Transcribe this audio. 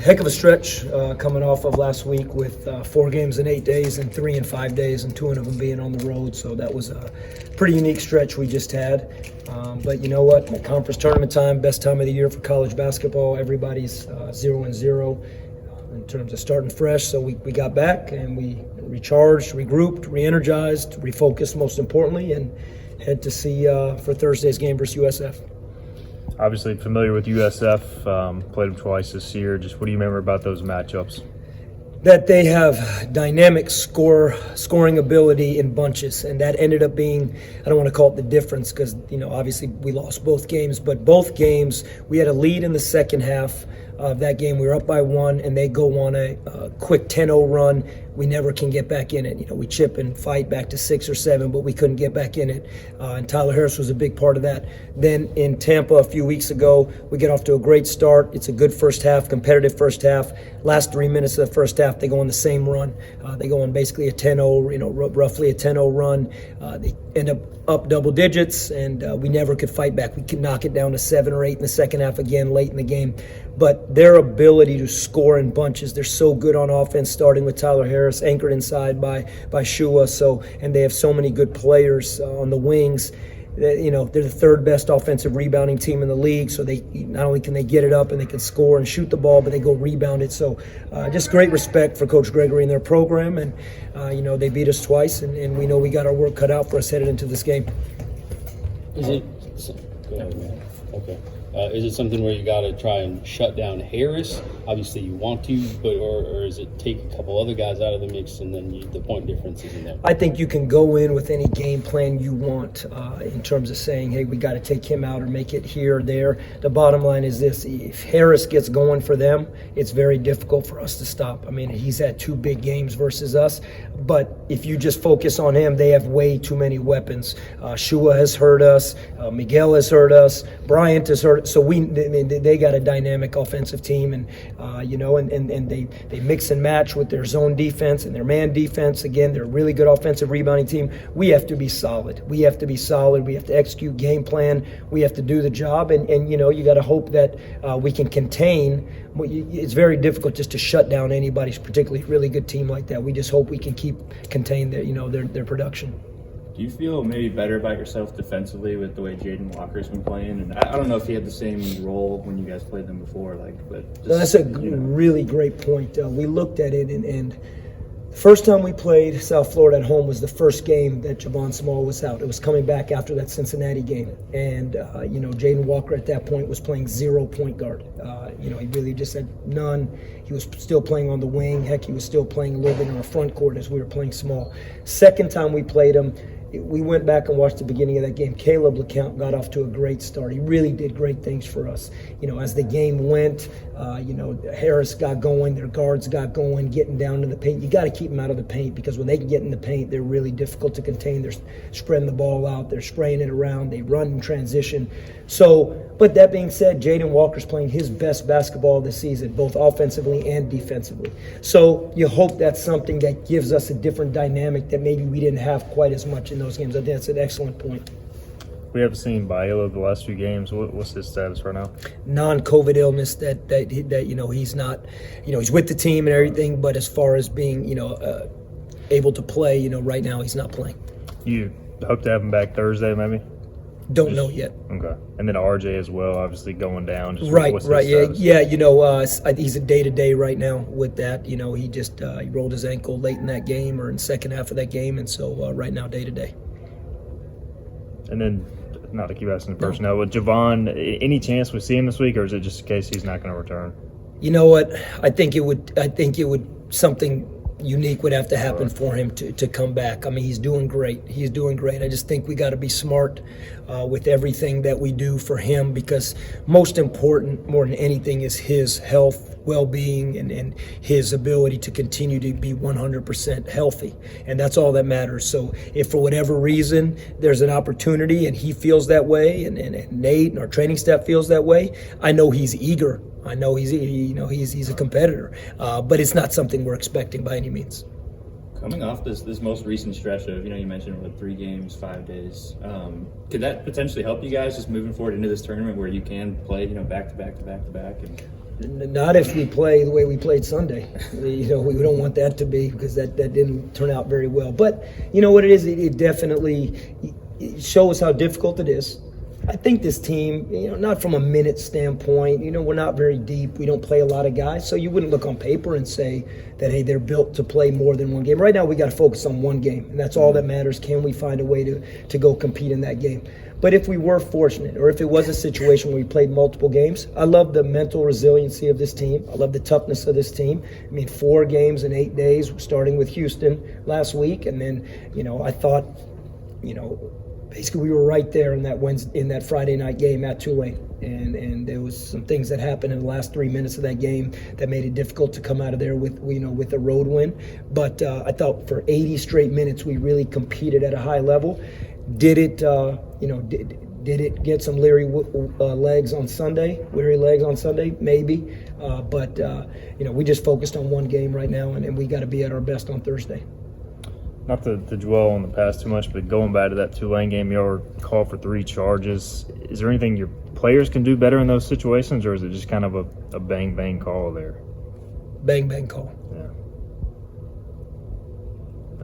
Heck of a stretch coming off of last week with 4 games in 8 days and 3 in 5 days, and 2 of them being on the road. So that was a pretty unique stretch we just had. But you know what? Conference tournament time, best time of the year for college basketball. Everybody's 0-0 in terms of starting fresh. So we got back and we recharged, regrouped, re-energized, refocused most importantly, and head to see for Thursday's game versus USF. Obviously familiar with USF, played them twice this year. Just what do you remember about those matchups? That they have dynamic scoring ability in bunches, and that ended up being, I don't want to call it the difference because, obviously we lost both games, but both games we had a lead in the second half of that game. We were up by 1, and they go on a quick 10-0 run. We never can get back in it. We chip and fight back to 6 or 7, but we couldn't get back in it. And Tyler Harris was a big part of that. Then in Tampa a few weeks ago, we get off to a great start. It's a good first half, competitive first half. Last 3 minutes of the first half, they go on the same run. They go on basically a 10-0, roughly a 10-0 run. They end up double digits, and we never could fight back. We could knock it down to 7 or 8 in the second half again late in the game. But their ability to score in bunches, they're so good on offense, starting with Tyler Harris, anchored inside by Shua. And they have so many good players on the wings. They're the third best offensive rebounding team in the league. So they not only can they get it up and they can score and shoot the ball, but they go rebound it. So just great respect for Coach Gregory and their program. And they beat us twice, and we know we got our work cut out for us headed into this game. Is it? Go ahead, man. Okay. Is it something where you got to try and shut down Harris? Obviously you want to, but or is it take a couple other guys out of the mix and then the point difference isn't there? I think you can go in with any game plan you want in terms of saying, hey, we got to take him out or make it here or there. The bottom line is this: if Harris gets going for them, it's very difficult for us to stop. I mean, he's had 2 big games versus us, but if you just focus on him, they have way too many weapons. Shua has hurt us, Miguel has hurt us, Bryant has hurt. So they got a dynamic offensive team, and they mix and match with their zone defense and their man defense. Again, they're a really good offensive rebounding team. We have to be solid. We have to execute game plan. We have to do the job, and you got to hope that we can contain. It's very difficult just to shut down anybody's particularly really good team like that. We just hope we can contain their production. Do you feel maybe better about yourself defensively with the way Jaden Walker's been playing? And I don't know if he had the same role when you guys played them before, that's a really great point. We looked at it, and the first time we played South Florida at home was the first game that Javon Small was out. It was coming back after that Cincinnati game, and Jaden Walker at that point was playing 0 point guard. He really just had none. He was still playing on the wing. Heck, he was still playing a little bit in our front court as we were playing small. Second time we played him, we went back and watched the beginning of that game. Caleb LeCount got off to a great start. He really did great things for us. As the game went, Harris got going, their guards got going, getting down to the paint. You got to keep them out of the paint because when they can get in the paint, they're really difficult to contain. They're spreading the ball out. They're spraying it around. They run in transition. But that being said, Jaden Walker's playing his best basketball this season, both offensively and defensively. So you hope that's something that gives us a different dynamic that maybe we didn't have quite as much in those games. I think that's an excellent point. We haven't seen Bailo the last few games. What's his status right now? Non-COVID illness that he's not, he's with the team and everything, but as far as being, able to play, right now he's not playing. You hope to have him back Thursday maybe? Don't know yet. Okay. And then RJ as well, obviously going down. Right. Yeah. He's a day-to-day right now with that. He just he rolled his ankle late in that game or in the second half of that game, and so right now day-to-day. And then, not to keep asking the personnel, with Javon, any chance we see him this week, or is it just a case he's not going to return? You know what? I think it would something unique would have to happen for him to come back. I mean, he's doing great. I just think we got to be smart with everything that we do for him, because most important, more than anything, is his health, well-being, and his ability to continue to be 100% healthy. And that's all that matters. So if for whatever reason there's an opportunity and he feels that way, and Nate and our training staff feels that way, I know he's eager. I know he's a competitor, but it's not something we're expecting by any means. Coming off this most recent stretch of, you mentioned 3 games, 5 days, could that potentially help you guys just moving forward into this tournament where you can play, back to back to back to back? Not if we play the way we played Sunday. We don't want that to be, because that didn't turn out very well. But you know what it is? It definitely shows how difficult it is. I think this team, not from a minute standpoint, we're not very deep. We don't play a lot of guys. So you wouldn't look on paper and say that, hey, they're built to play more than one game. Right now we got to focus on one game, and that's all that matters. Can we find a way to go compete in that game? But if we were fortunate, or if it was a situation where we played multiple games, I love the mental resiliency of this team. I love the toughness of this team. 4 games in 8 days, starting with Houston last week. And then, I thought, basically we were right there in that Friday night game at Tulane. And there was some things that happened in the last 3 minutes of that game that made it difficult to come out of there with a road win. But I thought for 80 straight minutes we really competed at a high level. Did it, did it get some leery legs on Sunday? Weary legs on Sunday, maybe. But we just focused on one game right now, and we got to be at our best on Thursday. Not to dwell on the past too much, but going back to that Tulane game, you all called for 3 charges. Is there anything your players can do better in those situations, or is it just kind of a bang-bang call there? Bang-bang call.